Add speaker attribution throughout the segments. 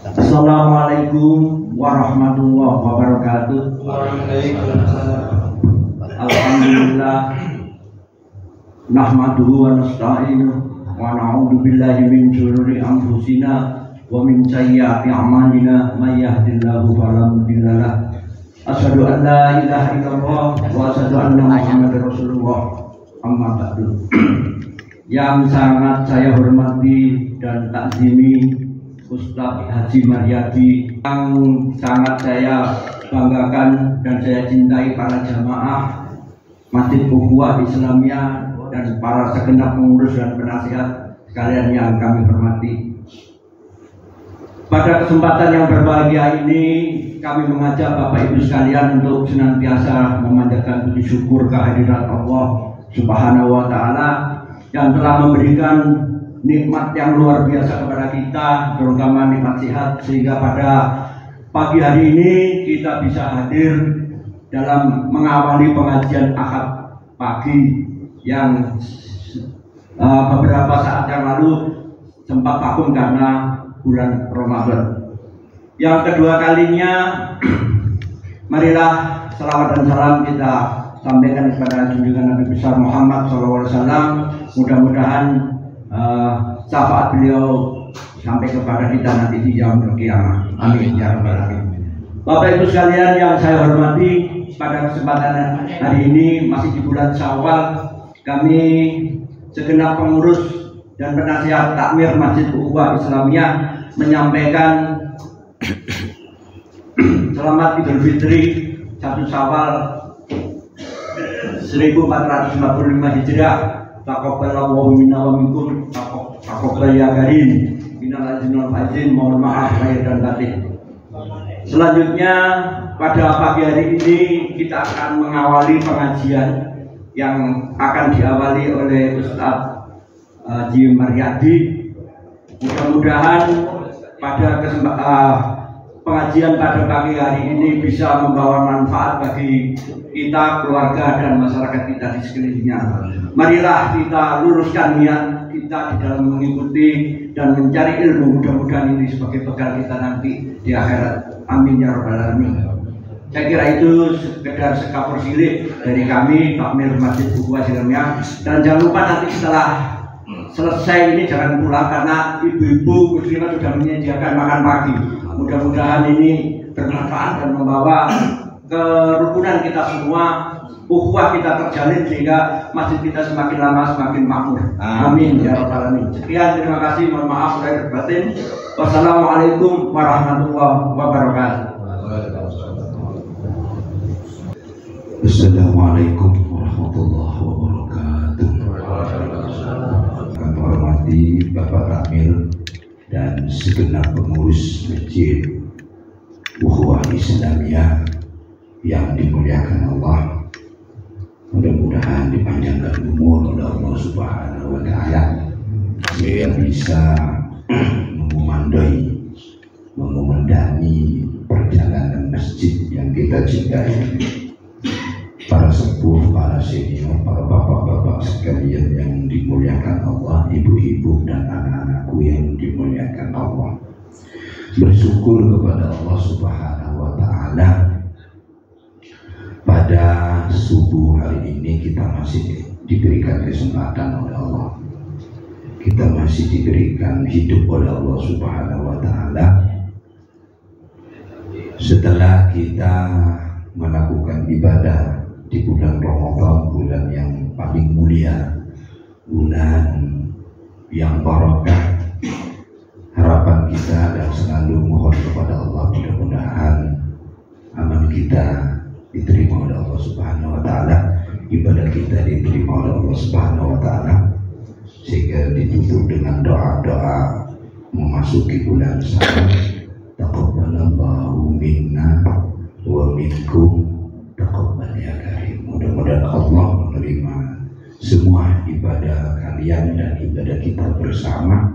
Speaker 1: Assalamualaikum warahmatullahi wabarakatuh.
Speaker 2: Waalaikumsalam.
Speaker 1: Alhamdulillah. Nahmaduhu wa nasta'inuhu wa na'udzu billahi min syururi anfusina wa min sayyiati a'malina may yahdihillahu fala mudilla lahu. Asyhadu an la ilaha illallah wa asyhadu anna Muhammadar Rasulullah. Amma ba'du. Yang sangat saya hormati dan takzimi Ustaz Haji Maryadi, yang sangat saya banggakan dan saya cintai para jamaah Masjid Ukhuwah Islamiyah dan para segenap pengurus dan penasihat sekalian yang kami hormati. Pada kesempatan yang berbahagia ini kami mengajak Bapak Ibu sekalian untuk senantiasa memanjatkan puji syukur kehadirat Allah Subhanahu wa Ta'ala yang telah memberikan nikmat yang luar biasa kepada kita, terutama nikmat sehat, sehingga pada pagi hari ini kita bisa hadir dalam mengawali pengajian Ahad pagi yang beberapa saat yang lalu sempat vakum karena bulan Ramadan. Yang kedua kalinya, marilah salawat dan salam kita sampaikan kepada junjungan Nabi besar Muhammad SAW. Mudah-mudahan syafaat beliau sampai kepada kita nanti di yaumul qiyamah. Amin ya rabbal alamin. Bapak Ibu sekalian yang saya hormati, pada kesempatan hari ini masih di bulan Syawal, kami segenap pengurus dan penasihat takmir Masjid Ukhuwah Islamiyah menyampaikan selamat Idul Fitri 1 Syawal 1445 Hijriah. Taqabbalallahu minna wa minkum, taqabbal ya karim, minal aizin wal faizin, mohon maaf lahir dan batin. Selanjutnya pada pagi hari ini kita akan mengawali pengajian yang akan diawali oleh Ustaz Haji Maryadi. Mudah-mudahan pada pengajian pada pagi hari ini bisa membawa manfaat bagi kita, keluarga dan masyarakat kita di sekelilingnya. Marilah kita luruskan niat kita di dalam mengikuti dan mencari ilmu. Mudah-mudahan ini sebagai bekal kita nanti di akhirat. Amin ya rabbal alamin. Saya kira itu sekedar sekapur silik dari kami takmir Masjid Ukhuwah Islamiyah. Dan jangan lupa nanti setelah selesai ini jangan pulang karena ibu-ibu muslimah sudah menyediakan makan pagi. Mudah-mudahan ini bermanfaat dan membawa kerukunan kita semua, ukhuwah kita terjalin sehingga masjid kita semakin lama semakin makmur. Amin ya rabbal alamin. Sekian, terima kasih, mohon maaf lahir batin. Wassalamualaikum warahmatullahi wabarakatuh.
Speaker 3: Assalamualaikum warahmatullahi wabarakatuh. Kami hormati Bapak Takmir dan segenap pengurus Masjid Ukhuwah Islamiyah yang dimuliakan Allah. Mudah-mudahan dipanjangkan umur oleh Allah Subhanahu wa Ta'ala sehingga bisa mengomandani perjalanan masjid yang kita cintai. Para sepuh, para senior, para bapak-bapak sekalian yang dimuliakan Allah, ibu-ibu dan anak-anakku yang dimuliakan Allah. Bersyukur kepada Allah Subhanahu wa Ta'ala, pada subuh hari ini kita masih diberikan kesempatan oleh Allah. Kita masih diberikan hidup oleh Allah Subhanahu wa Ta'ala. Setelah kita melakukan ibadah di bulan Ramadan, bulan yang paling mulia, bulan yang barokah, harapan kita dan selalu mohon kepada Allah mudah-mudahan amal kita diterima oleh Allah Subhanahu wa Ta'ala, ibadah kita diterima oleh Allah Subhanahu wa Ta'ala, sehingga ditutup dengan doa-doa memasuki bulan Syawal. Taqabbalallahu minna wa minkum, taqabbal ya karim. Mudah-mudahan Allah menerima semua ibadah kalian dan ibadah kita bersama.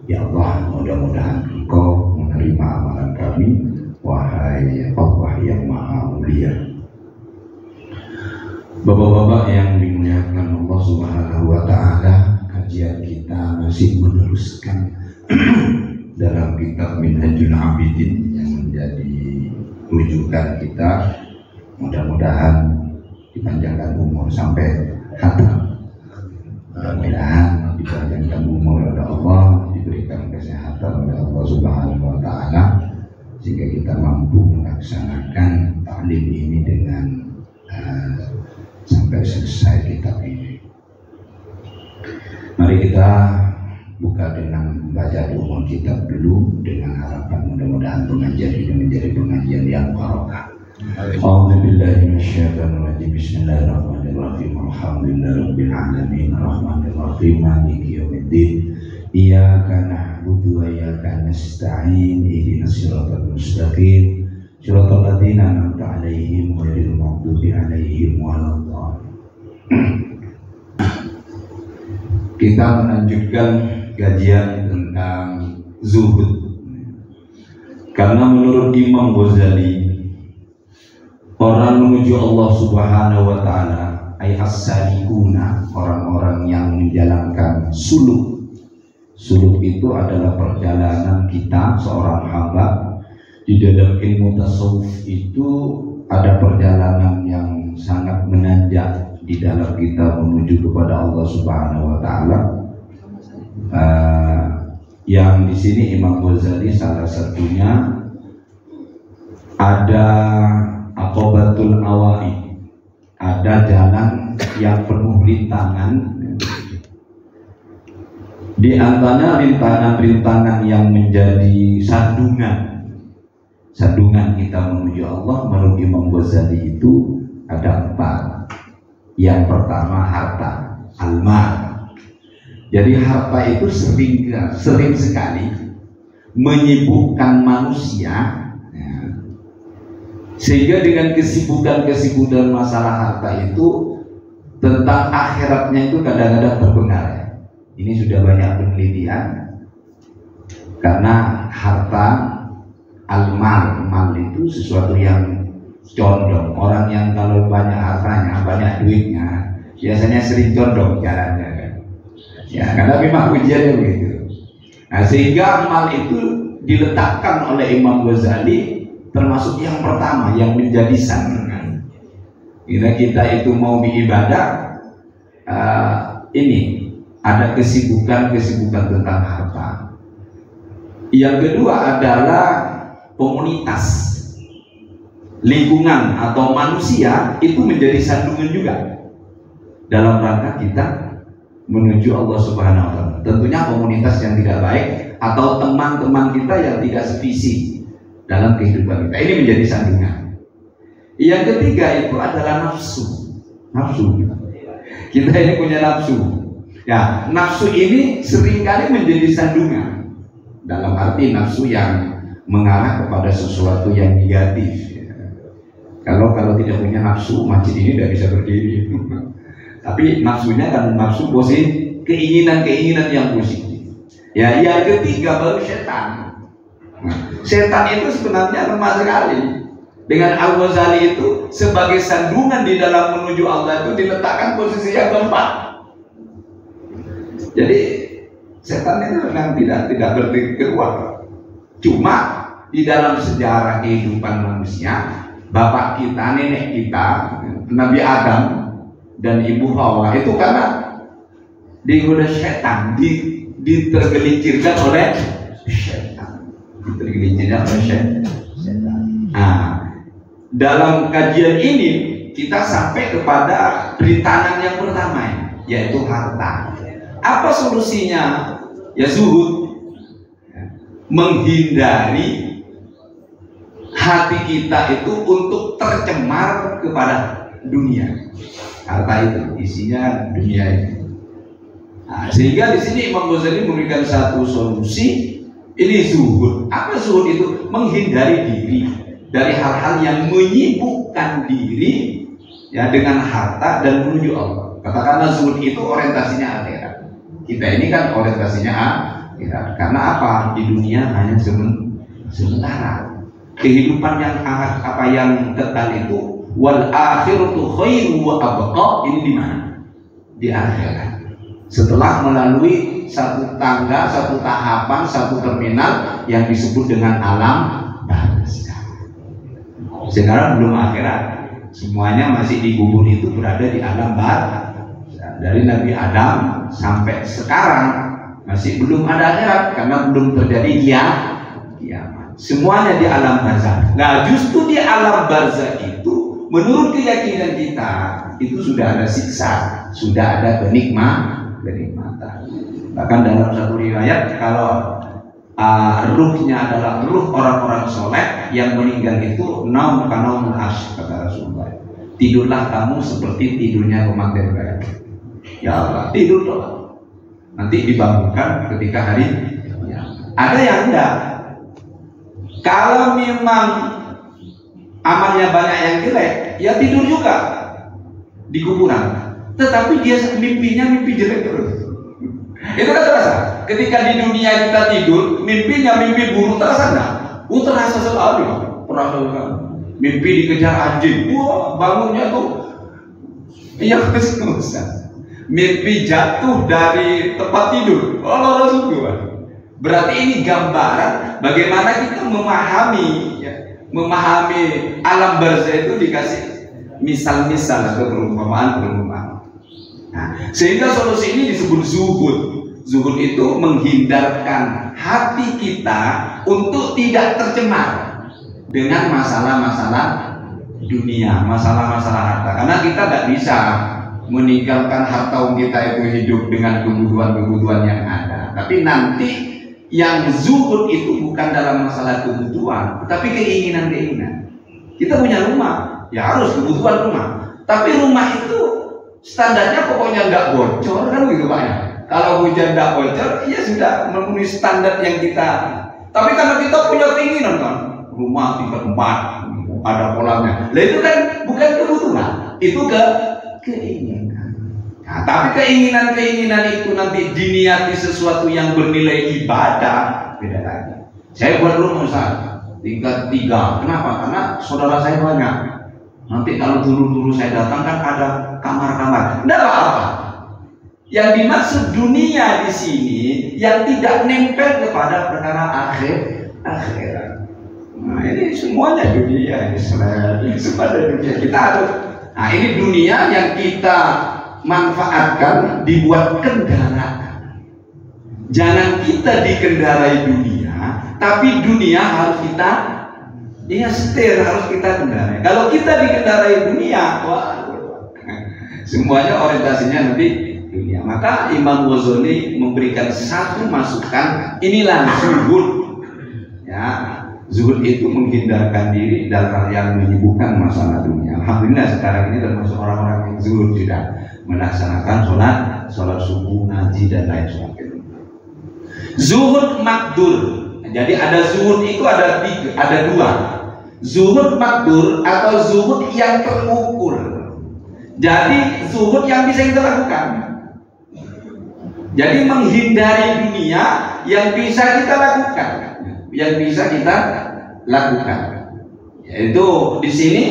Speaker 3: Ya Allah, mudah-mudahan Engkau menerima amalan kami, wahai Allah yang Maha Mulia. Bapak-bapak yang dimuliakan Allah Subhanahu wa Ta'ala, kajian kita masih meneruskan dalam kitab Minhajul Abidin yang menjadi rujukan kita. Mudah-mudahan dipanjangkan umur sampai khatam. Mudah-mudahan dipanjangkan umur oleh Allah, diberikan kesehatan oleh Allah Subhanahu wa taala sehingga kita mampu melaksanakan taklim ini dengan sampai selesai kitab ini. Mari kita buka dengan membaca umum kitab dulu dengan harapan mudah-mudahan pengajian ini menjadi pengajian yang barokah. A'udzu billahi minasyaitonir rajim. Bismillahirrahmanirrahim. Alhamdulillahirabbil alamin. Arrahmanir rahim. Maliki yaumiddin. Iyyaka na'budu wa iyyaka nasta'in. Ihdinas siratal mustaqim. Siratal ladzina an'amta 'alaihim ghairil maghdubi 'alaihim waladdallin. Kita melanjutkan kajian tentang zuhud. Karena menurut Imam Ghazali, orang menuju Allah Subhanahu wa taala ay as-salikuna, orang-orang yang menjalankan suluk. Suluk itu adalah perjalanan kita seorang hamba. Di dalam ilmu tasawuf itu ada perjalanan yang sangat menanjak di dalam kita menuju kepada Allah Subhanahu wa taala. Yang di sini Imam Ghazali salah satunya ada aqobatul awai, ada jalan yang penuh rintangan. Di antara rintangan-rintangan yang menjadi sandungan kita menuju Allah menurut Imam Ghazali itu ada 4. Yang pertama harta, al-mal. Jadi harta itu sering sekali menyibukkan manusia, ya. Sehingga dengan kesibukan masalah harta itu tentang akhiratnya itu kadang-kadang terpengaruh. Ini sudah banyak penelitian karena harta mal itu sesuatu yang condong. Orang yang kalau banyak hartanya, banyak duitnya, biasanya sering condong jalannya kan. Ya, karena memang ujiannya begitu. Nah, sehingga mal itu diletakkan oleh Imam Ghazali termasuk yang pertama yang menjadi sandungan. Kita itu mau beribadah, ini ada kesibukan tentang harta. Yang kedua adalah komunitas, lingkungan atau manusia itu menjadi sandungan juga dalam rangka kita menuju Allah Subhanahu wa taala. Tentunya komunitas yang tidak baik atau teman-teman kita yang tidak sevisi dalam kehidupan kita ini menjadi sandungan. Yang ketiga itu adalah nafsu. Kita ini punya nafsu. Ya, nafsu ini seringkali menjadi sandungan dalam arti nafsu yang mengarah kepada sesuatu yang negatif. Kalau tidak punya nafsu, masjid ini tidak bisa berdiri. Tapi nafsunya kan nafsu positif, keinginan yang positif. Ya, yang ketiga baru setan. Nah, setan itu sebenarnya lemah sekali. Dengan Al-Ghazali itu sebagai sandungan di dalam menuju Allah itu diletakkan posisi yang keempat. Jadi setan itu memang tidak berdiri keluar. Cuma di dalam sejarah kehidupan manusia, bapak kita, nenek kita, Nabi Adam dan Ibu Hawa itu karena digoda setan, ditergelincirkan oleh setan. Nah, dalam kajian ini kita sampai kepada rintangan yang pertama, yaitu harta. Apa solusinya? Ya zuhud, menghindari hati kita itu untuk tercemar kepada dunia. Harta itu isinya dunia itu. Nah, sehingga di sini Imam Ghazali memberikan satu solusi. Ini zuhud. Apa zuhud itu? Menghindari diri dari hal-hal yang menyibukkan diri ya dengan harta dan menuju Allah. Katakanlah zuhud itu orientasinya akhirat. Kita ini kan orientasinya akhirat. Karena apa? Di dunia hanya sementara. Kehidupan yang kekal itu wal akhiratu khairu wa abqa, ini di mana? Di akhirat. setelah melalui satu tangga, satu tahapan, satu terminal yang disebut dengan alam barzah. Sekarang belum akhirat, semuanya masih dikubur itu berada di alam barzah. Dari Nabi Adam sampai sekarang masih belum ada akhirat karena belum terjadi kiamat. Semuanya di alam barzah. Nah, justru di alam barzah itu menurut keyakinan kita itu sudah ada siksa, sudah ada kenikmatan. Bahkan dalam satu riwayat kalau ruhnya adalah ruh orang-orang soleh yang meninggal itu naum kanaumul arsy, kata Rasulullah. Tidurlah kamu seperti tidurnya pemanten bayi. Ya Allah, tidur toh. Nanti dibangunkan ketika hari ya. Ada yang enggak. Kalau memang amalnya banyak yang jelek, ya tidur juga di kuburan. Tetapi dia mimpinya mimpi jelek terus. Itu kan terasa. Ketika di dunia kita tidur, mimpinya mimpi buruk, terasa enggak? Terasa sekali. Terasa sekali. Mimpi dikejar anjing. Wah, bangunnya tuh iya kesusahan. Mimpi jatuh dari tempat tidur. Allah Rasulullah. Berarti ini gambaran bagaimana kita memahami alam barzah itu dikasih misal-misal atau perumpamaan. Nah, sehingga solusi ini disebut zuhud. Zuhud itu menghindarkan hati kita untuk tidak tercemar dengan masalah-masalah dunia, masalah-masalah harta. Karena kita tidak bisa meninggalkan harta kita itu hidup dengan kebutuhan-kebutuhan yang ada. Tapi nanti yang zuhud itu bukan dalam masalah kebutuhan, tapi keinginan-keinginan. Kita punya rumah, ya harus kebutuhan rumah. Tapi rumah itu standarnya pokoknya nggak bocor, kan gitu Pak ya. Kalau hujan nggak bocor, ya sudah memenuhi standar yang kita. Tapi karena kita punya keinginan kan, rumah tingkat 4, ada kolamnya. Lah itu kan bukan kebutuhan, itu keinginan. Nah, tapi keinginan-keinginan itu nanti diniati sesuatu yang bernilai ibadah, beda lagi. Saya buat rumah tingkat 3. Kenapa? Karena saudara saya banyak. Nanti kalau dulu saya datang kan ada kamar-kamar. Tidak apa-apa. Yang dimaksud dunia di sini yang tidak nempel kepada perkara akhirat. Nah, ini semuanya dunia, ini semuanya dunia. Kita harus. Nah, ini dunia yang kita manfaatkan, dibuat kendaraan. Jangan kita dikendarai dunia, tapi dunia harus kita setir, harus kita kendarai. Kalau kita dikendarai dunia, wah, semuanya orientasinya nanti dunia. Maka Imam Ghazali memberikan satu masukan, inilah zuhud. Ya, zuhud itu menghindarkan diri dari hal yang menyibukkan masalah dunia. Alhamdulillah sekarang ini termasuk orang-orang yang zuhud, tidak melaksanakan sholat subuh, ngaji dan lain sebagainya. Zuhud makdur. Jadi ada zuhud itu ada 2. Zuhud makdur atau zuhud yang terukur. Jadi zuhud yang bisa kita lakukan. Jadi menghindari dunia yang bisa kita lakukan, Yaitu di sini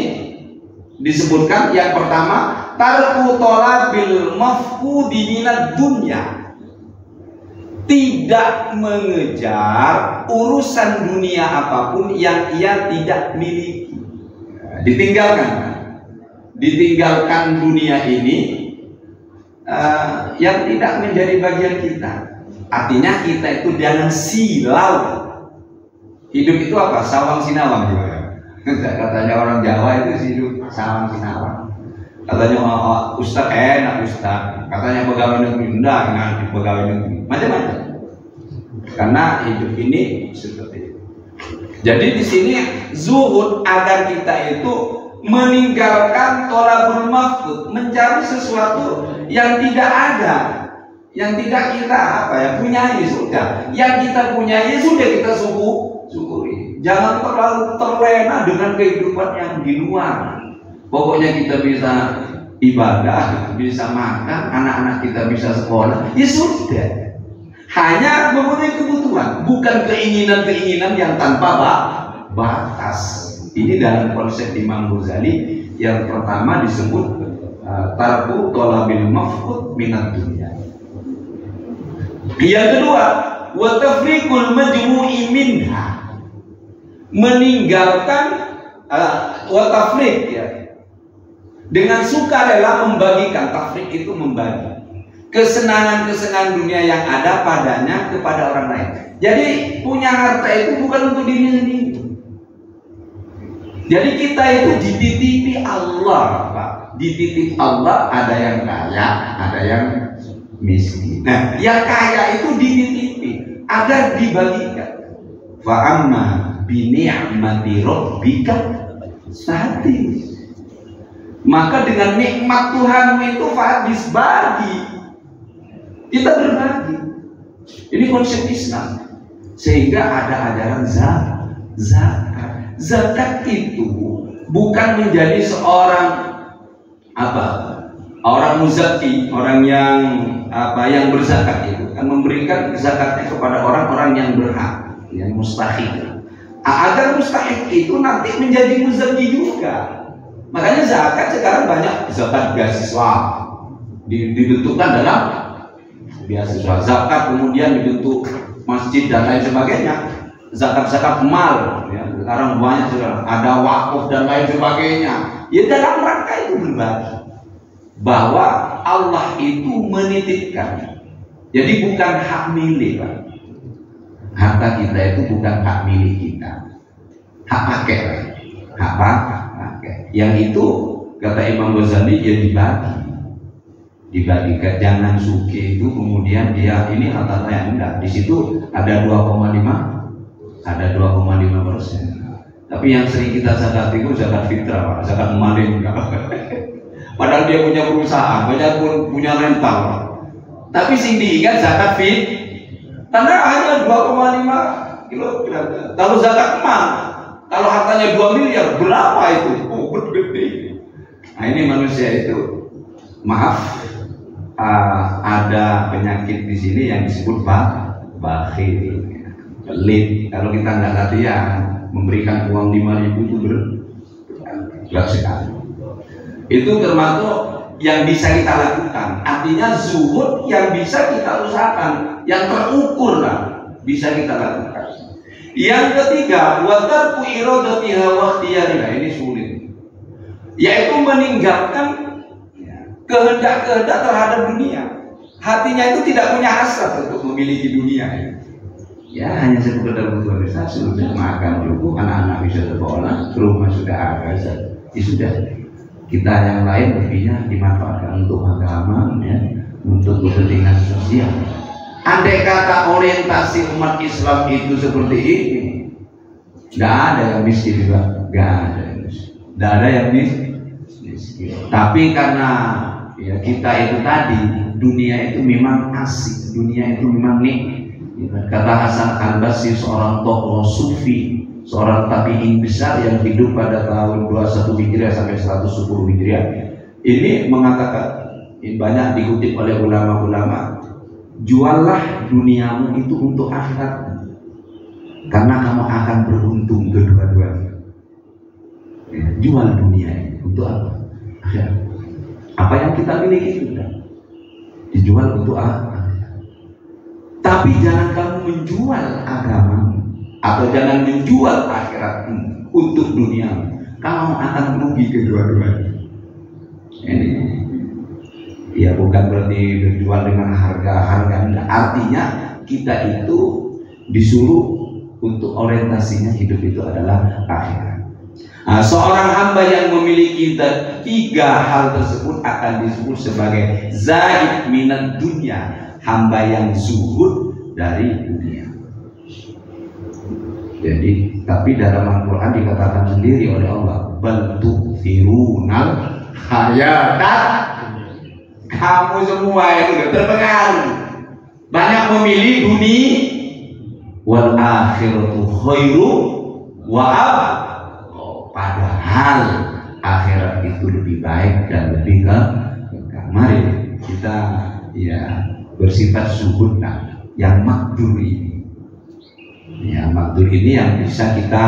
Speaker 3: disebutkan yang pertama, tarku talabil mafqudi minad dunya. Tidak mengejar urusan dunia apapun yang ia tidak miliki. Ditinggalkan dunia ini yang tidak menjadi bagian kita. Artinya kita itu jangan silau. Hidup itu apa? Sawang sinawang juga. Katanya orang Jawa itu hidup sawang sinawang. Katanya Ustaz enak Ustaz. Katanya pegawai negeri enggak, nanti pegawai negeri. Macam-macam. Karena hidup ini seperti itu. Jadi di sini zuhud agar kita itu meninggalkan tolabul mafqud, mencari sesuatu yang tidak ada, yang tidak kita punyai sudah. Yang kita punyai sudah kita syukuri. Jangan terlalu terlena dengan kehidupan yang di luar. Pokoknya kita bisa ibadah, bisa makan, anak-anak kita bisa sekolah, ya sudah. Hanya memenuhi kebutuhan, bukan keinginan-keinginan yang tanpa batas. Ini dalam konsep Imam Ghazali yang pertama disebut tarku talabil mafqud minad dunya. Yang kedua, wa tafriqul majmu'i minha, meninggalkan wa tafriq ya, dengan sukarela membagikan. Tafriq itu membagi kesenangan-kesenangan dunia yang ada padanya kepada orang lain. Jadi punya harta itu bukan untuk diri sendiri. Jadi kita itu dititipi Allah, Pak. Dititip Allah, ada yang kaya, ada yang miskin. Nah, yang kaya itu dititipi agar dibagikan. Fa amma bi ni'mati rabbika fahaddits. Maka dengan nikmat Tuhanmu itu fahaddits, bagi. Kita berbagi. Ini konsep Islam. Sehingga ada ajaran zakat. Zakat itu bukan menjadi seorang orang muzaki, orang yang yang berzakat itu kan memberikan zakatnya kepada orang-orang yang berhak, yang mustahik. Agar mustahik itu nanti menjadi muzaki juga. Makanya zakat sekarang banyak zakat beasiswa dibentukkan dalam beasiswa, zakat kemudian dibentuk masjid dan lain sebagainya, zakat mal ya, sekarang banyak sudah ada wakaf dan lain sebagainya. Ya dalam rangka itu berbagi bahwa Allah itu menitipkan. Jadi bukan hak milik, Pak. Harta kita itu bukan hak milik kita, hak pakai, hak pakai. Yang itu kata Imam Ghazali ya dibagikan. Jangan suki itu kemudian dia ini harta saya, enggak. Di situ ada 2,5%. Tapi yang sering kita zakat itu zakat fitrah, Pak. Zakat maling. Padahal dia punya perusahaan, banyak pun punya rental. Tapi sing diingat zakat karena hanya 2,5 kilo. Kalau zakat emas, kalau hartanya 2 miliar, berapa itu? Oh, gede. Nah, ini manusia itu, maaf, ada penyakit di sini yang disebut bakhil, pelit. Kalau kita nggak latihan, memberikan uang 5.000 itu berat sekali. Itu termasuk yang bisa kita lakukan. Artinya zuhud yang bisa kita usahakan, yang terukur lah, bisa kita lakukan. Yang ketiga, wa tarku iradatiha wa ikhtiyariha. Ini sulit, yaitu meninggalkan kehendak-kehendak terhadap dunia. Hatinya itu tidak punya hasrat untuk memiliki dunia. Ya hanya sekedar butuh prestasi, sudah makan cukup, anak-anak bisa sekolah, rumah sudah ada, ya sudah. Kita yang lain lebihnya dimanfaatkan untuk agama, ya, untuk kepentingan sosial. Andai kata orientasi umat Islam itu seperti ini, tidak ada yang miskin juga, tidak ada yang miskin. Tapi karena ya kita itu tadi, dunia itu memang asik, dunia itu memang nikmat. Kata Hasan Al-Basri, seorang tokoh sufi, seorang tabi'in besar yang hidup pada tahun 21 Hijriah sampai 110 Hijriah, ini mengatakan, ini banyak dikutip oleh ulama-ulama, juallah duniamu itu untuk akhirat, karena kamu akan beruntung kedua-duanya. Jual dunia ini untuk apa? Akhirat. Apa yang kita miliki itu dijual untuk apa? Tapi jangan kamu menjual agamamu atau jangan menjual akhiratmu untuk dunia. Kamu akan rugi kedua-duanya. Ini ya bukan berarti berjual dengan harga-harga. Artinya kita itu disuruh untuk orientasinya hidup itu adalah akhirat. Nah, seorang hamba yang memiliki tiga hal tersebut akan disebut sebagai zahid minat dunia, hamba yang zuhud dari dunia. Jadi, tapi dalam Al-Quran dikatakan sendiri oleh Allah, bal tu'thirunal hayatat. Kamu semua itu terpengaruh, banyak memilih dunia, wal akhiratu khairu wa abad. Padahal akhirat itu lebih baik dan lebih kekal. Mari kita ya bersifat zuhud yang makdur ini. Ya, makdur ini yang bisa kita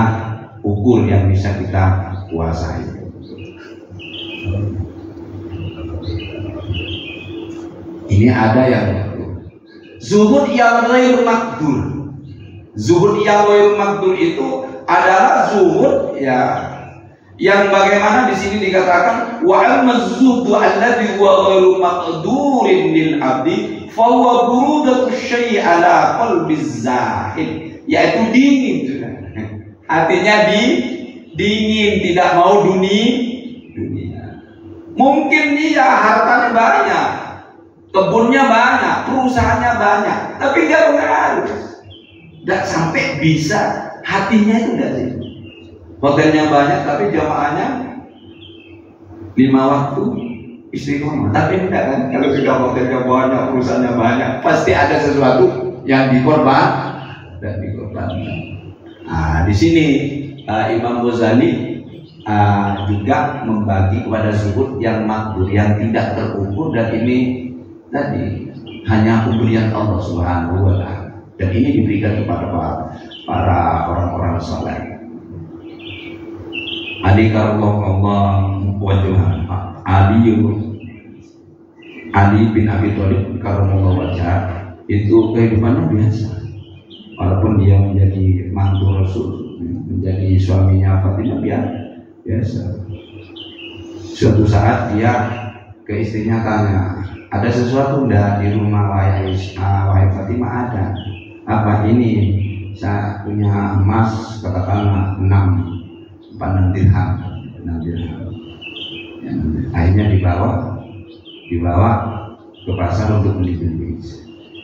Speaker 3: ukur, yang bisa kita kuasai. Ini ada yang Zuhud yang ghair makdul. Zuhud yang ghair makdul itu adalah zuhud ya yang bagaimana di sini dikatakan wa al-zuhdu alladhi huwa ghairu maqdurin lil abdi fa huwa burudatu syai' ala qalbi zahid, yaitu dingin sudah. Artinya dingin, tidak mau dunia. Mungkin dia hartanya banyak, kebunnya banyak, perusahaannya banyak, tapi nggak pengaruh, nggak sampai bisa hatinya itu nggak sih. Hotelnya banyak, tapi jamaahnya 5 waktu istiqomah. Tapi enggak kan? Kalau sudah hotelnya banyak, perusahaannya banyak, pasti ada sesuatu yang dikorbankan. Nah, di sini Imam Ghazali juga membagi kepada zuhud yang makdur, yang tidak terukur, dan ini tadi hanya pemberian Allah Subhanahu wa Ta'ala, dan ini diberikan kepada para orang-orang saleh. Ali karramallahu wajhahu, Ali bin Abi Thalib karramallahu wajhahu, itu kehidupannya biasa, walaupun dia menjadi mantu Rasul, menjadi suaminya Fatimah biasa. Suatu saat dia ke istrinya tanya, ada sesuatu enggak di rumah wahai Fatimah? Ada. Apa ini? Saya punya emas katakanlah 6 dirham. Akhirnya dibawa ke pasar untuk beli.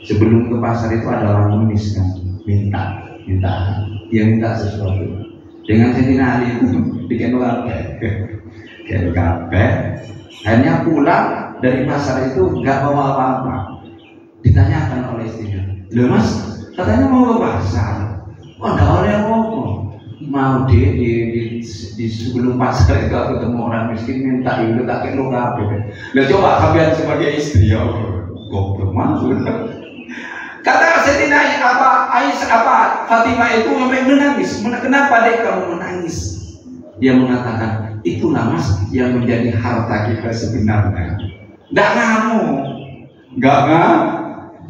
Speaker 3: Sebelum ke pasar itu ada orang mengemis kan, dia minta sesuatu. Dengan Sayyidina Ali itu bikin kabeh. Akhirnya pulang dari pasar itu nggak bawa apa-apa. Ditanyakan oleh istrinya, "Loh Mas, katanya mau ke pasar. Oh, nggak oleh apa-apa. Mau di sebelum pasar itu aku ketemu orang miskin minta itu tak kena kabeh." Lah coba kalian sebagai istri ya, goblok maksud. Kata Sayyidina Fatimah itu sampai menangis. Kenapa dek kamu menangis? Dia mengatakan, itulah Mas yang menjadi harta kita sebenarnya. Nggak ngamuk.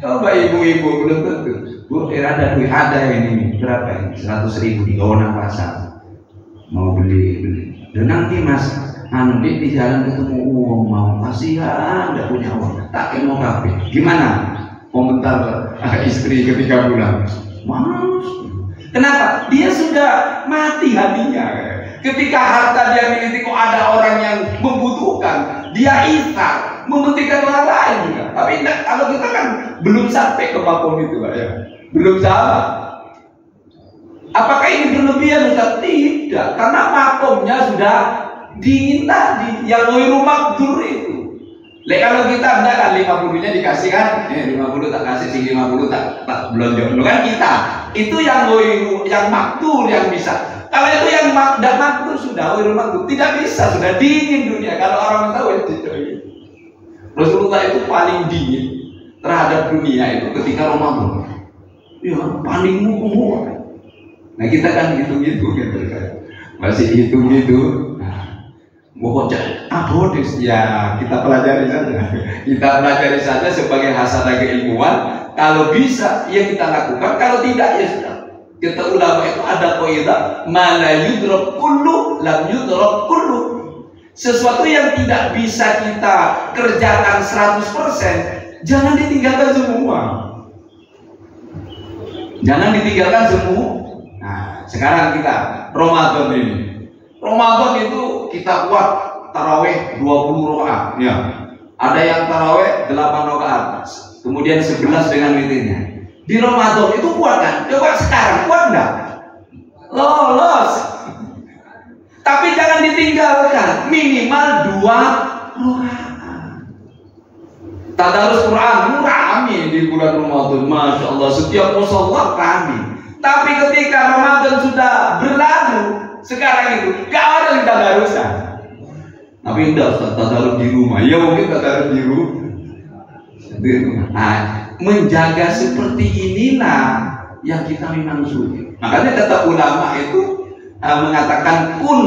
Speaker 3: Coba ibu-ibu belum tentu. Bu, ada duit, ada ini berapa ini? 100.000 di kawanan pasar. Mau beli. Dan nanti Mas, di jalan ketemu uang mau kasihan, nggak punya uang, tak mau kafe. Gimana komentar istri ketika pulang? Mas, kenapa? Dia sudah mati hatinya. Ketika harta dia miliki kok ada orang yang membutuhkan, dia ikhlas, mementingkan orang lain juga. Tapi enggak, kalau kita kan belum sampai ke makom itu, Pak ya. Belum sama. Apakah ini berlebihan? Tidak, karena makomnya sudah dingin tadi, yang ghairu makdur itu. Kalau kita enggak kan 50-nya dikasih kan, 50 tak kasih, sing 50 tak belanja. Kan kita itu yang ghairu, yang makdur yang bisa. Kalau itu yang tidak makdur sudah ghairu makdur, tidak bisa, sudah dingin dunia. Kalau orang tahu itu Rasulullah itu paling dingin terhadap dunia itu ketika Ramadan. Ya paling muak. Nah kita kan gitu-gitu kan, masih gitu-gitu. Abodes ya kita pelajari saja sebagai hasanah keilmuan. Kalau bisa ya kita lakukan, kalau tidak ya sudah. Kata ulama itu ada kaidah ma la yudrak kullu lam yudrak kullu. Sesuatu yang tidak bisa kita kerjakan 100% jangan ditinggalkan semua. Nah, sekarang kita Ramadan ini. Ramadan itu kita kuat tarawih 20 rakaat ya. Ada yang tarawih 8 rakaat. Kemudian 11 dengan witirnya. Di Ramadan itu kuat kan? Coba sekarang kuat enggak? Lolos. Tapi jangan ditinggalkan, minimal 2 rakaat. Tadarus Quran rame di bulan Ramadan, Masya Allah, setiap musholla rame. Tapi ketika Ramadan sudah berlalu, sekarang itu gak ada yang tadarusan. Tapi enggak, tadarus di rumah. Ya mungkin tadarus di rumah. Nah, menjaga seperti inilah yang kita memang sulit. Makanya kata ulama itu mengatakan kun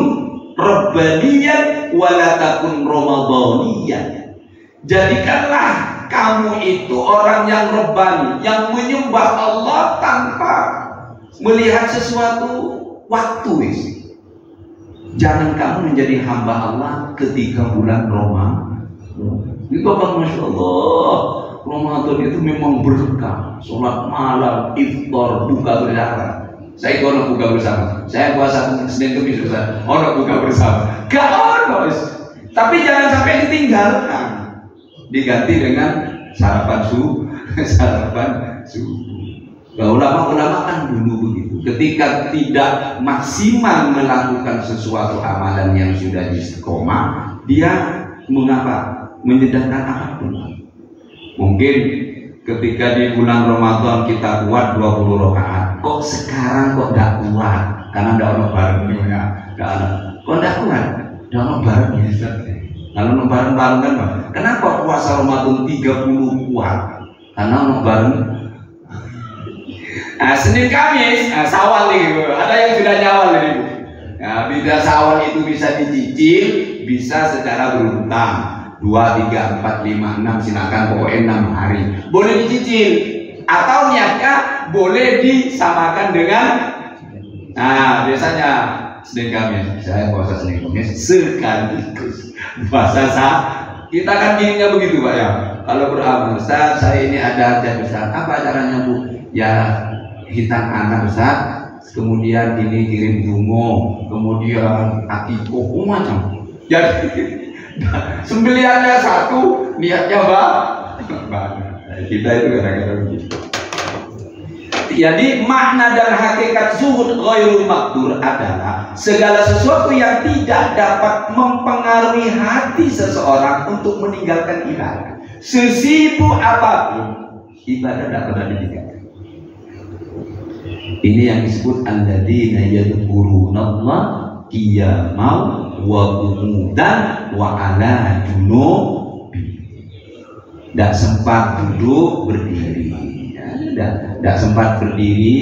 Speaker 3: rabbaniyan wala takun ramadhaniyan. Jadikanlah kamu itu orang yang rebani, yang menyembah Allah tanpa melihat sesuatu waktu. Jangan kamu menjadi hamba Allah ketika bulan Ramadan. Itu apa, Masya Allah, Ramadan itu memang berkah. Sholat malam, iftar, buka bersama. Saya kalau buka bersama, saya puasa Senin Kamis Ustaz, orang buka bersama. Gak ono. Tapi jangan sampai ditinggalkan. Diganti dengan sarapan subuh. Nah, ulama-ulama kan dulu begitu. Ketika tidak maksimal melakukan sesuatu amalan yang sudah istiqomah, dia mengapa? Menyedangkan apapun. Mungkin ketika di bulan Ramadan kita kuat 20 rakaat, kok sekarang kok tidak kuat? Karena tidak ada barengnya. Kok tidak kuat? Tidak ada barengnya. Kalau bareng-bareng kan, kenapa puasa Ramadan 30 kuat? Karena ono bareng. Nah, Senin Kamis, sawal nih, ada yang sudah nyawal nih. Nah, bila sawal itu bisa dicicil, bisa secara berurutan 2, 3, 4, 5, 6, silakan pokoknya 6 hari. Boleh dicicil, atau niatnya boleh disamakan dengan, nah biasanya Senin Kamis, saya puasa Senin Kamis sekaligus puasa sah. Kita kan inginnya begitu Pak ya. Kalau beramal Ustaz, saya ini ada hajat Ustaz. Apa acaranya Bu? Ya hitam anak Ustaz, kemudian ini kirim bungo, kemudian akikoh, macam. Jadi sembelihannya satu, niatnya banyak. Kita itu kadang-kadang begitu. Jadi makna dan hakikat zuhud ghairul maqdur adalah segala sesuatu yang tidak dapat mempengaruhi hati seseorang untuk meninggalkan ibadah. Sesibuk apapun, ibadah tidak pernah ditinggalkan. Ini yang disebut alladzina yadhkurunallah qiyaman wa qu'udan wa 'ala junubi. Tidak sempat duduk berdiri. Tidak sempat berdiri,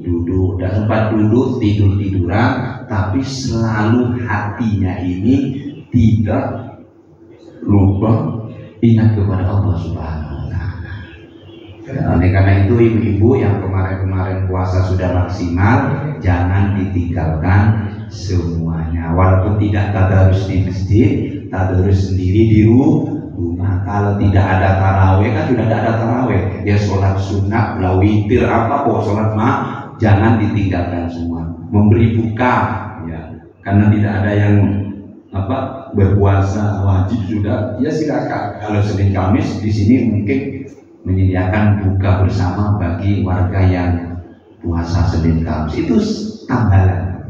Speaker 3: duduk, tidak sempat duduk, tidur-tiduran, tapi selalu hatinya ini tidak lupa ingat kepada Allah Subhanahu wa Ta'ala. Oleh karena itu ibu-ibu yang kemarin-kemarin puasa sudah maksimal, jangan ditinggalkan semuanya. Walaupun tidak tadarus di masjid, tadarus sendiri di rumah. Kalau tidak ada taraweh, kan sudah tidak ada taraweh, ya sholat sunnah, witir apa kok sholat jangan ditinggalkan semua. Memberi buka, ya, karena tidak ada yang berpuasa wajib sudah, ya silakan. Kalau Senin Kamis di sini mungkin menyediakan buka bersama bagi warga yang puasa Senin Kamis, itu tambahan.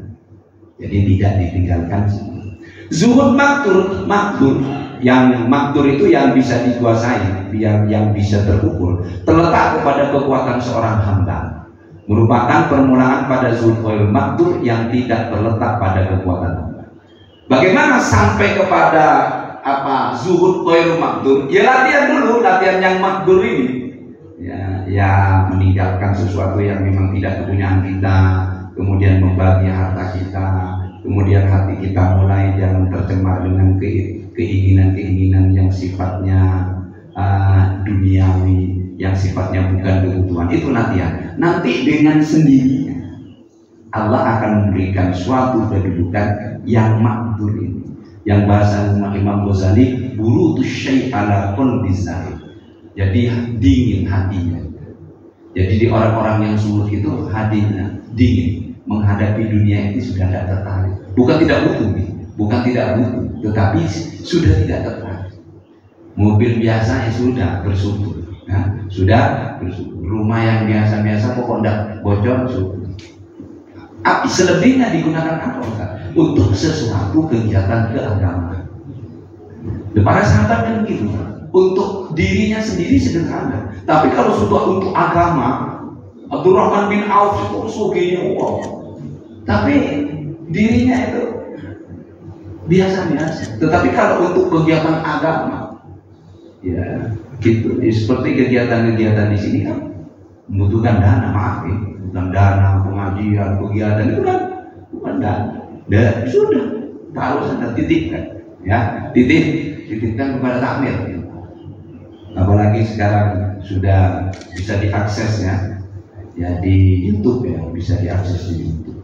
Speaker 3: Jadi tidak ditinggalkan semua. Zuhud maktur. Yang maktur itu yang bisa dikuasai, yang bisa terukur, terletak kepada kekuatan seorang hamba. Merupakan permulaan pada zuhud wal maktur yang tidak terletak pada kekuatan hamba. Bagaimana sampai kepada zuhud wal maktur? Ya latihan dulu, latihan yang maktur ini. Ya meninggalkan sesuatu yang memang tidak kepunyaan kita, kemudian membagi harta kita, kemudian hati kita mulai jangan tercemar dengan keinginan-keinginan yang sifatnya duniawi, yang sifatnya bukan kebutuhan. Itu latihan. Nanti dengan sendirinya Allah akan memberikan suatu kedudukan yang makdur ini. Yang bahasa Imam Ghazali, burutus syai' ala qalbi zahid. Jadi dingin hatinya. Jadi di orang-orang yang zuhud itu hatinya dingin, menghadapi dunia ini sudah tidak tertarik. Bukan tidak butuh, tetapi sudah tidak tertarik. Mobil biasa sudah bersyukur, sudah bersyukur. Rumah yang biasa-biasa pokok tidak bocor syukur. Selebihnya digunakan apa? Untuk sesuatu kegiatan keagamaan. Para sahabat kan begitu, untuk dirinya sendiri sederhana, tapi kalau sudah untuk agama, Abdurrahman bin Auf itu sugihnya tapi dirinya itu biasa-biasa. Tetapi kalau untuk kegiatan agama, ya gitu. Seperti kegiatan-kegiatan di sini kan membutuhkan dana, bukan dana pengajian, kegiatan itu kan bukan dana. Dan sudah tahu sana titipkan, ya titipkan kepada takmir. apalagi sekarang sudah bisa diakses ya di YouTube ya, bisa diakses di YouTube.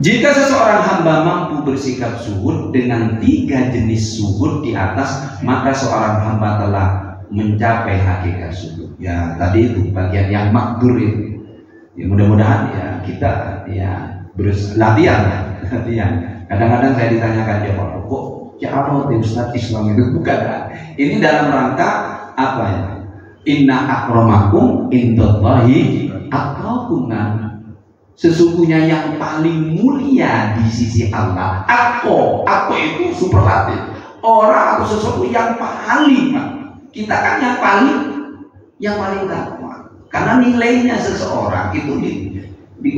Speaker 3: Jika seseorang hamba mampu bersikap zuhud dengan 3 jenis zuhud di atas, maka seorang hamba telah mencapai hakikat zuhud. Ya tadi itu bagian yang makdur itu. Ya, mudah-mudahan ya kita ya latihan. Kadang-kadang saya ditanyakan ya Pak, kok ya Allah Ustaz Islam itu bukan? Ini dalam rangka apa ya? Inna akramakum indallahi atqakum. Sesungguhnya yang paling mulia di sisi Allah, aku itu superlatif, orang atau sesuatu yang paling, kita kan yang paling takwa, karena nilainya seseorang itu di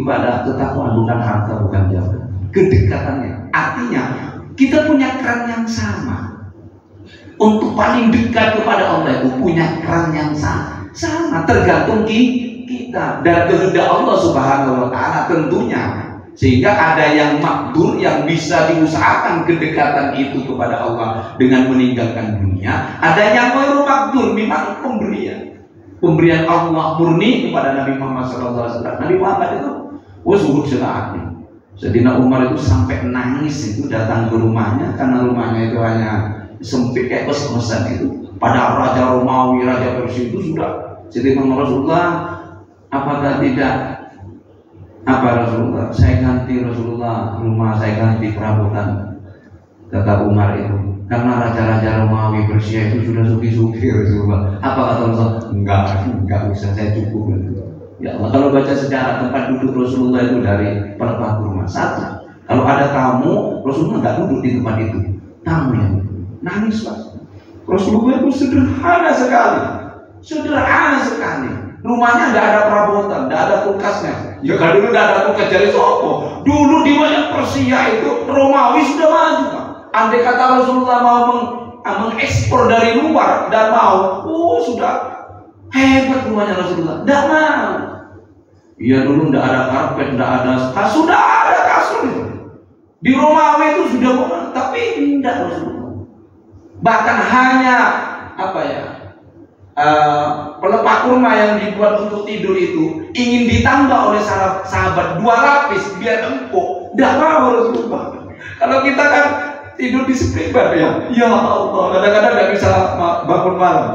Speaker 3: kepada ketakwaan, bukan harta, bukan jabatan, kedekatannya. Artinya kita punya keran yang sama. Untuk paling dekat kepada Allah itu punya keran yang sama, tergantung kita dan kehendak Allah Subhanahu wa Ta'ala tentunya. Sehingga ada yang makdur, yang bisa diusahakan kedekatan itu kepada Allah dengan meninggalkan dunia. Ada yang baru makdur, memang pemberian Allah murni kepada Nabi Muhammad SAW. Nabi Muhammad itu zuhud sekali. Sayyidina Umar itu sampai nangis itu datang ke rumahnya, karena rumahnya itu hanya sempit kayak kos-kosan itu. Pada Raja Romawi, Raja Persia itu sudah Sayyidina Rasulullah, apakah tidak Rasulullah, saya ganti Rasulullah, rumah saya ganti perabotan. Kata Umar itu, karena Raja-Raja Romawi Persia itu sudah suki-suki Rasulullah. Apa kata Rasulullah? Enggak bisa, saya cukup. Ya Allah, kalau baca sejarah tempat duduk Rasulullah itu dari pelepah kurma satu. Kalau ada tamu, Rasulullah nggak duduk di tempat itu. Tamu yang nangis Pak. Rasulullah itu sederhana sekali. Rumahnya nggak ada perabotan, nggak ada kulkasnya. Ya kalau dulu nggak ada kulkas dari Sopo. Dulu di wilayah Persia itu Romawi sudah maju Pak. Andai kata Rasulullah mau mengekspor dari luar dan mau, sudah hebat rumahnya Rasulullah. Tidak mau. Iya dulu tidak ada karpet, tidak ada kasur, sudah ada kasur itu. Di Romawi itu sudah mau, tapi tidak Rasulullah. Bahkan hanya pelepah kurma yang dibuat untuk tidur itu ingin ditambah oleh sahabat 2 lapis biar empuk. Tidak mau Rasulullah. Kalau kita kan tidur di spring bed ya Allah, kadang-kadang tidak bisa bangun malam.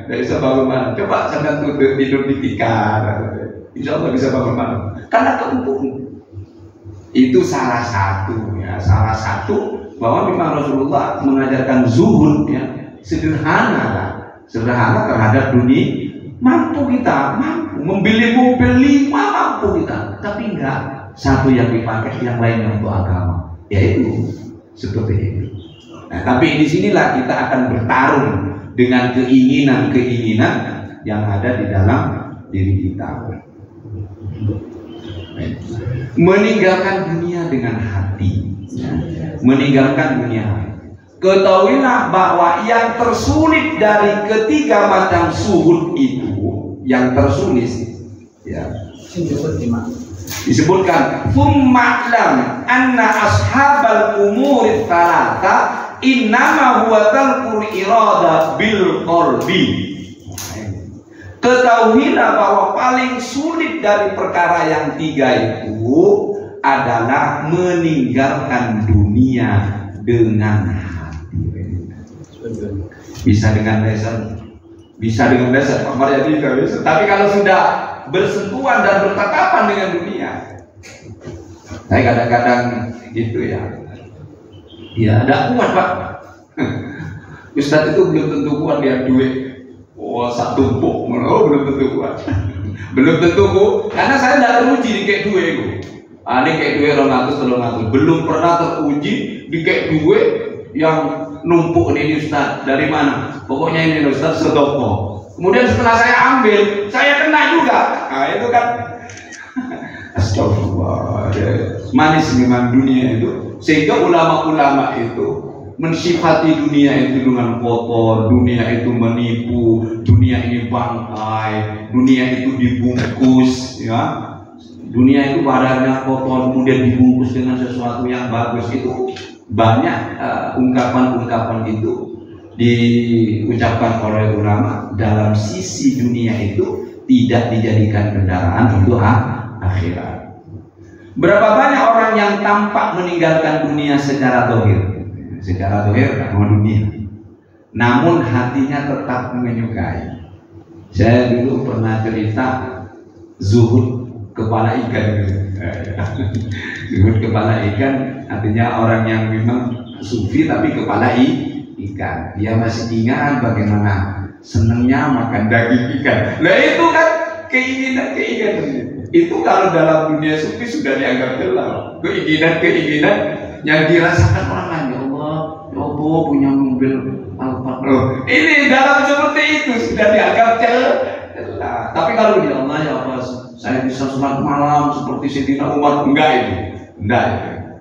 Speaker 3: Tidak bisa bangun malam. Coba jangan tidur di tikar, insya Allah bisa bangun malam. Karena keempuk. Itu salah satu bahwa memang Rasulullah mengajarkan zuhud sederhana terhadap dunia. Mampu membeli mobil 5, mampu kita, tapi enggak satu yang dipakai, yang lainnya untuk agama, yaitu seperti itu. Nah, tapi disinilah kita akan bertarung dengan keinginan yang ada di dalam diri kita. Meninggalkan dunia dengan hati, meninggalkan dunia. Ketahuilah bahwa yang tersulit dari ketiga macam zuhud itu, yang tersulit disebutkan Fumma'lam anna ashabal umuri thalatha innama huwa talqul irada bil qalbi. Ketahuilah bahwa paling sulit dari perkara yang 3 itu adalah meninggalkan dunia dengan hati. Bisa dengan lesan, Pak Maryadi juga bisa. Tapi kalau sudah bersentuhan dan bertatapan dengan dunia, saya kadang-kadang gitu ya ada kuat Pak. Ustadz itu belum tentu kuat lihat duit, satu tumpuk, belum tentu kuat. Belum tentu karena saya tidak teruji di kayak duit itu. Ini kayak duit 200, belum pernah teruji di kayak duit yang numpuk ini Ustaz. Dari mana? Pokoknya ini Ustaz setoko. Kemudian setelah saya ambil, saya kena juga. Nah itu kan astagfirullah, manis memang dunia itu. Sehingga ulama-ulama itu mensifati dunia itu dengan kotor, dunia itu menipu, dunia ini bangkai, dunia itu dibungkus, dunia itu badannya kotor kemudian dibungkus dengan sesuatu yang bagus. Itu banyak ungkapan-ungkapan itu diucapkan oleh ulama, dalam sisi dunia itu tidak dijadikan kendaraan untuk akhirat. Berapa banyak orang yang tampak meninggalkan dunia secara zahir, tak mau dunia, namun hatinya tetap menyukai. Saya dulu pernah cerita zuhud kepala ikan. Zuhud kepala ikan artinya orang yang memang sufi tapi kepala ikan. Dia masih ingat bagaimana senangnya makan daging ikan. Nah itu kan keinginan. Itu kalau dalam dunia sufi sudah dianggap gelap. Keinginan yang dirasakan orang lain. Ya Allah, punya mobil Alphard. Ini dalam seperti itu sudah dianggap gelap. Tapi kalau di Allah, ya Allah, saya bisa sholat malam seperti Sayyidina Umar. Enggak.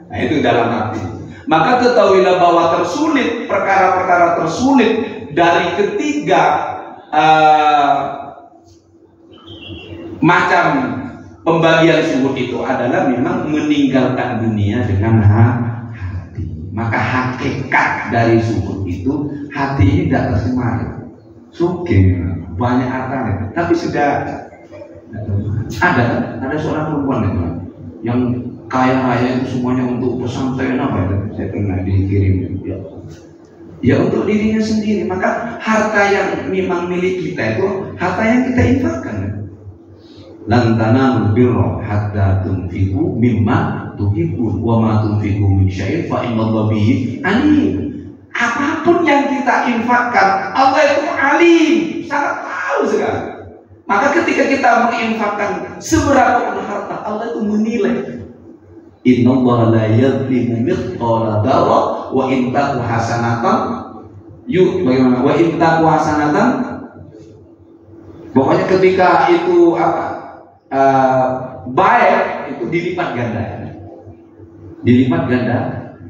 Speaker 3: Nah itu dalam hati. Maka ketahuilah bahwa perkara-perkara tersulit dari ketiga macam pembagian zuhud itu adalah memang meninggalkan dunia dengan hati. Maka hakikat dari zuhud itu, hati ini tidak tercemar. Sugih, banyak harta, tapi sudah ada seorang perempuan itu yang kaya raya itu semuanya untuk pesantren apa itu, saya pernah dikirim ya untuk dirinya sendiri. Maka harta yang memang milik kita itu harta yang kita infakkan. Lan tanalul birra hatta tunfiqu mimma tuhibbun wa ma tunfiqu min syai'in fa innallaha bihi alim. Apapun yang kita infakkan, Allah itu alim, sangat tahu sekali. Maka ketika kita menginfakkan seberapa pun harta, Allah itu menilai. Innallaha la yadhlimu mithqala dzarrah wa in taku hasanatan bagaimana? Wa in taku hasanatan. Pokoknya ketika itu baik itu dilipat ganda.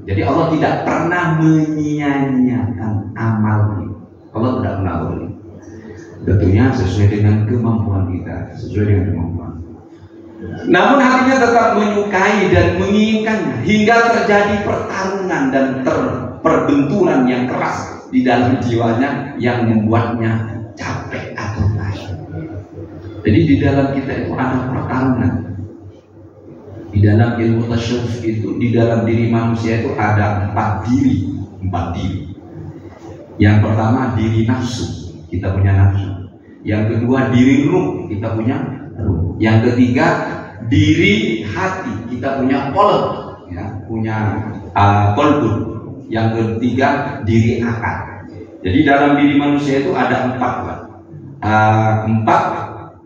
Speaker 3: Jadi Allah tidak pernah menyia-nyiakan amal. Allah tidak pernah boleh. Tentunya sesuai dengan kemampuan kita, Namun hatinya tetap menyukai dan menginginkannya hingga terjadi pertarungan dan perbenturan yang keras di dalam jiwanya yang membuatnya capek atau lain. Jadi di dalam kita itu ada pertarungan. Di dalam ilmu tasawuf itu, di dalam diri manusia itu ada empat diri. Yang pertama diri nafsu, kita punya nafsu. Yang kedua diri ruh, kita punya ruh. Yang ketiga diri hati, kita punya qalb, ya, punya qalbun. Yang ketiga diri akal. Jadi dalam diri manusia itu ada empat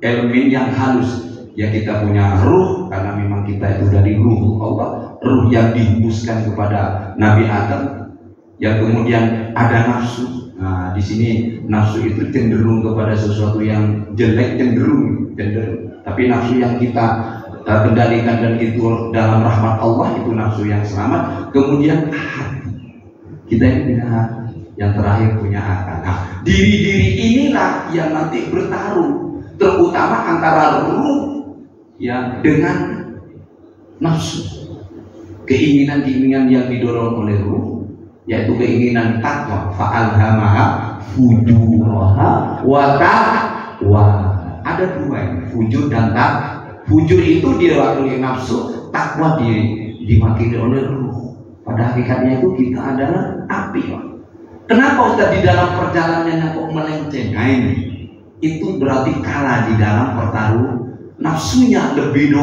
Speaker 3: elemen yang halus. Ya kita punya ruh karena memang kita itu dari ruh Allah, ruh yang dihembuskan kepada Nabi Adam. Yang kemudian ada nafsu. Nah di sini nafsu itu cenderung kepada sesuatu yang jelek, cenderung. Tapi nafsu yang kita kendalikan dan itu dalam rahmat Allah itu nafsu yang selamat. Kemudian hati, kita ini punya hati. Yang terakhir punya akal. Nah diri-diri inilah yang nanti bertarung, terutama antara ruh ya dengan nafsu, keinginan yang didorong oleh ruh, yaitu keinginan takwa. Fa'alhamaha fujuraha wa taqwa. Ada dua ini, fujur dan takwa. Fujur itu diwakili nafsu, takwa diwakili oleh ruh. Pada hakikatnya itu kita adalah api. Kenapa Ustaz di dalam perjalanannya kok melenceng? Nah ini, itu berarti kalah di dalam pertarungan. Nafsunya lebih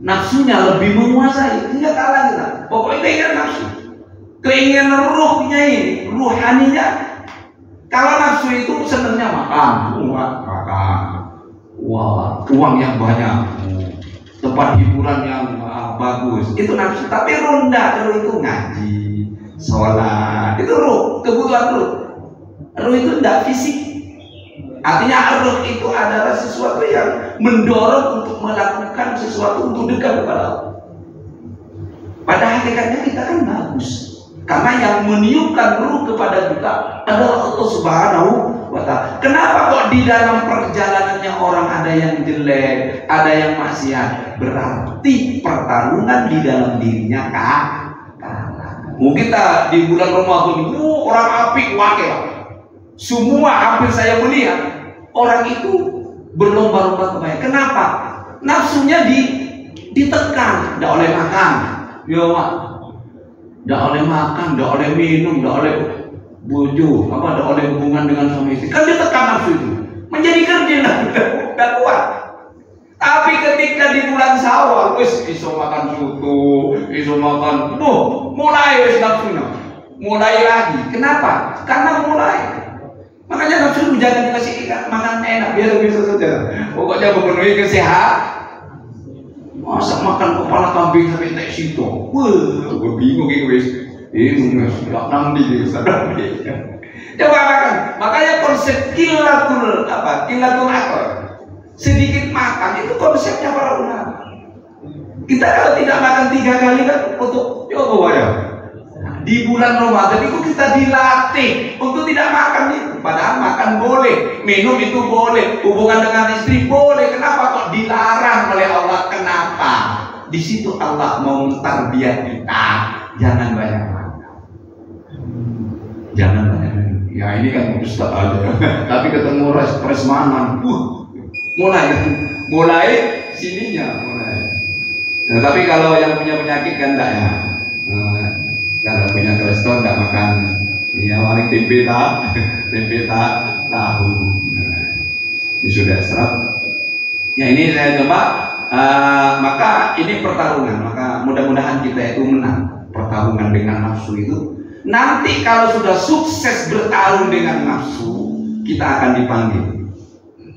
Speaker 3: nafsunya lebih menguasai, tidak kalah kita. Pokoknya keinginan nafsu, keinginan ruhnya ini, ruhaninya. Kalau nafsu itu senangnya makan, wah, uang yang banyak, tempat hiburan yang bagus, itu nafsu. Tapi ruh itu ngaji, sholat, itu ruh, kebutuhan ruh. Ruh itu tidak fisik. Artinya ruh itu adalah sesuatu yang mendorong untuk melakukan sesuatu untuk dekat kepada Allah. Pada hakikatnya kita kan bagus, karena yang meniupkan ruh kepada kita adalah Allah Subhanahu wa Ta'ala. Kenapa kok di dalam perjalanannya orang ada yang jelek, ada yang maksiat? Berarti pertarungan di dalam dirinya kalah. Mungkin kita di bulan Ramadan orang apik wakil. Semua hampir saya melihat orang itu berlomba-lomba kebaikan. Kenapa? Nafsunya ditekan, tidak oleh makan, ya Pak, tidak oleh makan, tidak oleh minum, tidak oleh buju, tidak oleh hubungan dengan suami istri. Kan ditekan nafsu itu, menjadi kerdil, tidak kuat. Tapi ketika di bulan Syawal, iso makan soto, iso makan, mulai nafsunya, mulai lagi. Kenapa? Karena mulai. Makanya nafsu jangan dikasih makan enak, biasa-biasa saja. Pokoknya memenuhi kesehatan. Masa makan kepala kambing sampai tak situ? Gue bingung guys. Nggak nanti gitu, sadar. Coba makan. Makanya konsep kilatul akal. Sedikit makan itu konsepnya para ulama. Kita kalau tidak makan 3 kali kan untuk coba ya. Di bulan Ramadan itu kita dilatih untuk tidak makan itu. Padahal makan boleh, minum itu boleh, hubungan dengan istri boleh. Kenapa kok dilarang oleh Allah? Kenapa? Di situ Allah mau mentarbiyah kita. Jangan banyak makan. Jangan banyak minum. Ya ini kan ustaz aja. Tapi ketemu resmanan, mulai sininya mulai. Nah, tapi kalau yang punya penyakit kan enggak ya. Kalau punya kolesterol tidak makan, ya paling tempe tahu. Ini sudah serap. Ya ini saya coba. Maka ini pertarungan. Maka mudah-mudahan kita itu menang pertarungan dengan nafsu itu. Nanti kalau sudah sukses bertarung dengan nafsu, kita akan dipanggil.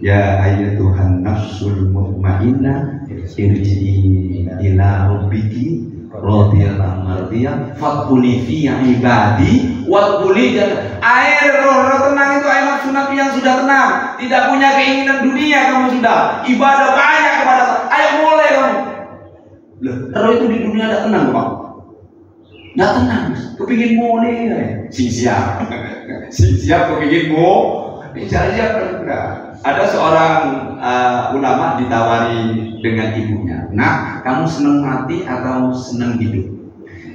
Speaker 3: Ya ayyatuhan nafsul mutmainnah irji'i ila rabbiki radiyallahu mardiyah fadkhuli fi ibadi wadkhuli jannah. Air roh tenang itu air nafsu nabi yang sudah tenang, tidak punya keinginan dunia. Kamu sudah ibadah banyak kepada Allah, ayo mulai kamu. Roh itu di dunia ada tenang Pak? Nggak tenang, kepingin mulai ya. Siap kepingin mau siap. Ada seorang ulama ditawari dengan ibunya, nah kamu senang mati atau senang hidup?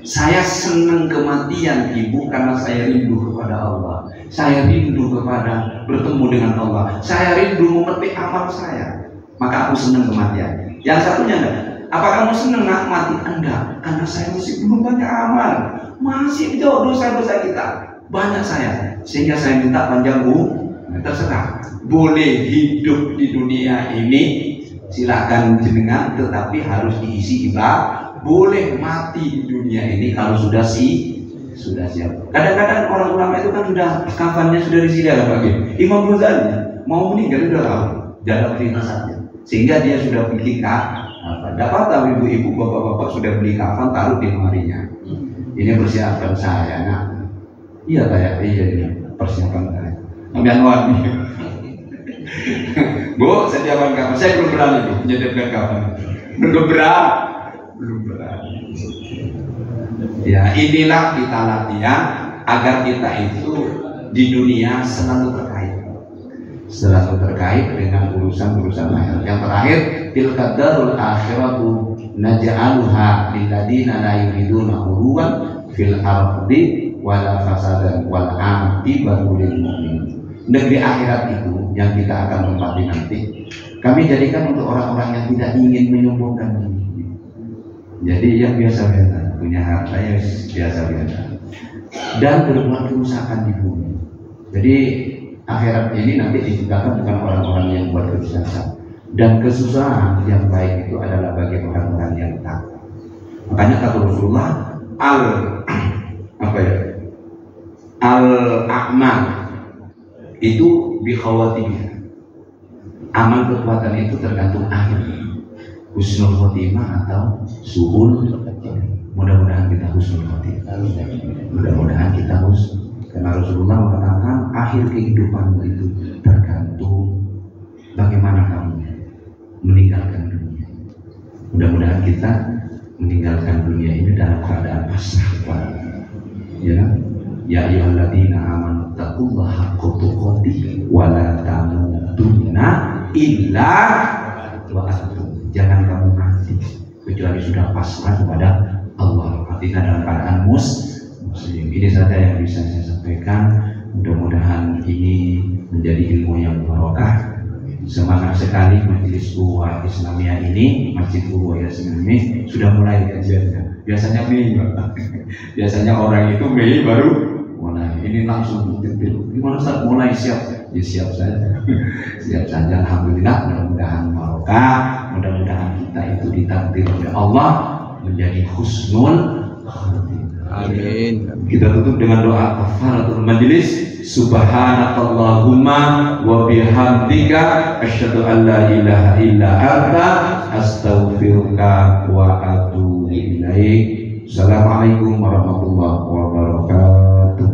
Speaker 3: Saya senang kematian ibu karena saya rindu kepada Allah. Saya rindu kepada bertemu dengan Allah. Saya rindu memetik amal saya. Maka aku senang kematian. Yang satunya enggak. Apa kamu senang nak mati? Enggak, karena saya masih belum banyak amal. Masih jauh dosa-dosa kita. Banyak saya. Sehingga saya minta panjang umur. Terserah. Boleh hidup di dunia ini, silakan jenengan, tetapi harus diisi ibadah. Boleh mati di dunia ini kalau sudah siap. Kadang-kadang orang ulama itu kan sudah kafannya sudah disediakan Pak. Imam Ghazali mau meninggal sudah tahu jalan firasatnya, sehingga dia sudah beli kafan. Dapat tahu ibu-ibu, bapak-bapak sudah beli kafan taruh di lemarinya. Ini persiapan saya, nah. Iya kayak ini persiapan saya. Ambil nih. Bu, sediakan kafan. Saya belum berani Bu, menyediakan kafan. Belum berani. Ya, inilah kita latihan agar kita itu di dunia selalu terkait dengan urusan-urusan akhirat. Yang terakhir, tilka darul akhiratu naj'aluha lil ladina la yuriduna uluwan fil ardi wala fasadan wal aqibatu lil mu'minin. Negeri akhirat itu yang kita akan tempati nanti, kami jadikan untuk orang-orang yang tidak ingin menyombongkan diri. Jadi yang biasa-biasa, punya harta yang biasa-biasa, dan berbuat kerusakan di bumi. Jadi akhirat ini nanti diciptakan bukan orang-orang yang buat kerusakan, dan kesusahan yang baik itu adalah bagi orang-orang yang takwa. Makanya kata Rasulullah, al-a'mal itu bikhawatibnya. Amal kekuatan itu tergantung akhir, husnul khotimah atau suhul. Mudah-mudahan kita husnul khotimah. Mudah-mudahan kita karena Rasulullah mengatakan akhir kehidupanmu itu tergantung bagaimana kamu meninggalkan dunia. Mudah-mudahan kita meninggalkan dunia ini dalam keadaan pasrah kepada ya ayyuhalladzina amanu taqullaha haqqa tuqatih wa la tamutunna illa wa antum. Jangan kamu mati kecuali sudah pasrah kepada Allah. Artinya dalam keadaan muslim. Ini saja yang bisa saya sampaikan. Mudah-mudahan ini menjadi ilmu yang barokah. Semangat sekali majelis Buwa Islamiyah ini, Masjid Buwa Islamiyah ini sudah mulai kajiannya. Biasanya Mei, biasanya orang itu Mei baru mulai. Ini langsung gimana Ustaz mulai siap? Ya siap saja, siap saja. Alhamdulillah, mudah-mudahan barokah, mudah-mudahan kita itu ditakdir oleh Allah menjadi husnul khatimah.
Speaker 2: Amin.
Speaker 3: Kita tutup dengan doa kafaratul majelis. Subhanakallahumma wa bihamdika asyhadu an la ilaha illa anta astaghfiruka wa atubu ilaik. Assalamualaikum warahmatullahi wabarakatuh.